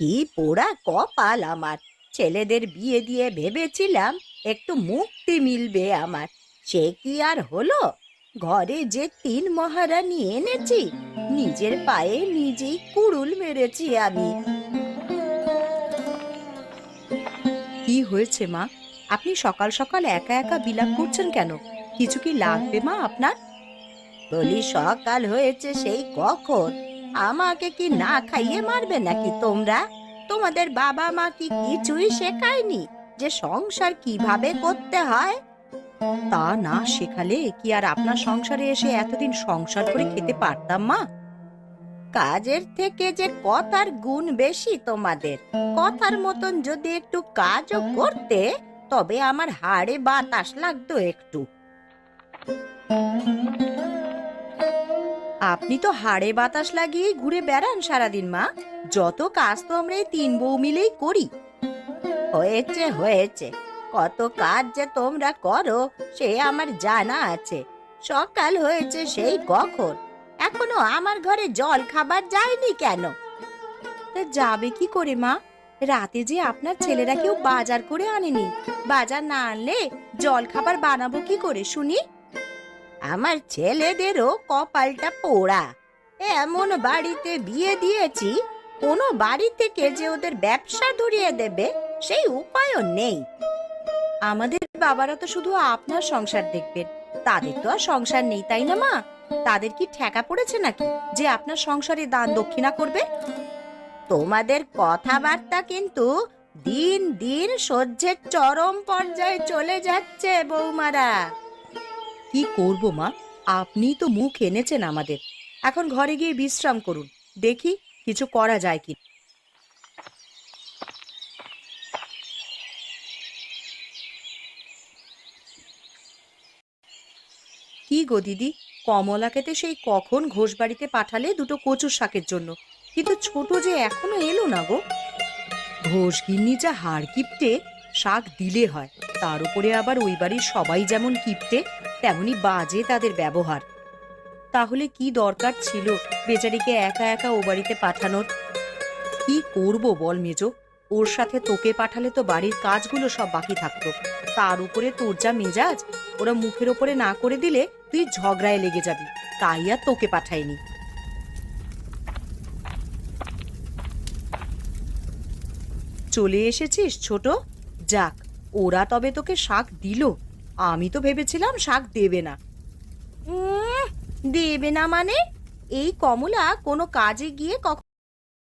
কি পোড়া কপাল আমার! ছেলেদের বিয়ে দিয়ে ভেবেছিলাম একটু মুক্তি মিলবে আমার, সে কি আর হলো? ঘরে যে তিন মহারানী এনেছি, নিজের পায়ে নিজেই কুড়ুল মেরেছি আমি। কি হয়েছে মা? আপনি সকাল সকাল একা একা বিলাপ করছেন কেন? কিছু কি লাগবে মা আপনার? বলি, সকাল হয়েছে সেই কখন? আমাকে কি না খাইয়ে মারবে নাকি তোমরা? তোমাদের বাবা মা কি কিছুই শেখায়নি যে সংসার কিভাবে করতে হয়? তা না শেখালে কি আর আপনার সংসারে এসে এতদিন সংসার করে খেতে পারতাম মা? কাজের থেকে যে কথার গুণ বেশি তোমাদের। কথার মতন যদি একটু কাজও করতে, তবে আমার হাড়ে বাতাস লাগতো একটু। আপনি তো হাড়ে বাতাস লাগিয়ে ঘুরে বেড়ান সারাদিন মা। যত কাজ তো আমরা এই তিন বউ মিলেই করি। হয়েছে হয়েছে, কত কাজ যে তোমরা করো সে আমার জানা আছে। সকাল হয়েছে সেই কখন, এখনো আমার ঘরে জল খাবার যায়নি কেন? তা যাবে কি করে মা? রাতে যে আপনার ছেলেরা কেউ বাজার করে আনেনি। বাজার না আনলে জল খাবার বানাবো কি করে শুনি? আমার ছেলেদেরও কপালটা পোড়া। এমন বাড়িতে বিয়ে দিয়েছি, কোনো বাড়ি থেকে যে ওদের ব্যবসা ধরিয়ে দেবে সেই উপায়ও নেই। আমাদের বাবারা তো শুধু আপনার সংসার দেখবেন, তাদের তো আর সংসার নেই, তাই না মা? তাদের কি ঠেকা পড়েছে নাকি যে আপনার সংসারে দান দক্ষিণা করবে? তোমাদের কথাবার্তা কিন্তু দিন দিন সহ্যের চরম পর্যায়ে চলে যাচ্ছে বৌমারা। কি করব মা, আপনিই তো মুখ এনেছেন আমাদের। এখন ঘরে গিয়ে বিশ্রাম করুন, দেখি কিছু করা যায় কি। কি গো দিদি, কমলাকে তো সেই কখন ঘোষবাড়িতে পাঠালে দুটো কচুর শাকের জন্য, কিন্তু ছোট যে এখনো এলো না গো। ঘোষগিন্নি যা হাড় কিপটে, শাক দিলে হয়, তার উপরে আবার ওই বাড়ির সবাই যেমন কিপটে তেমনি বাজে তাদের ব্যবহার। তাহলে কি দরকার ছিল বেচারিকে একা একা ও বাড়িতে পাঠানোর? কি করব বল মেজো, ওর সাথে তোকে পাঠালে তো বাড়ির কাজগুলো সব বাকি থাকতো। তার উপরে তোর যা মেজাজ, ওরা মুখের ওপরে না করে দিলে তুই ঝগড়ায় লেগে যাবি, তাই আর তোকে পাঠাইনি। চলে এসেছিস ছোট? যাক, ওরা তবে তোকে শাক দিল। আমি তো ভেবেছিলাম শাক দেবে না। দেবে না মানে? এই কমলা কোনো কাজে গিয়ে কখন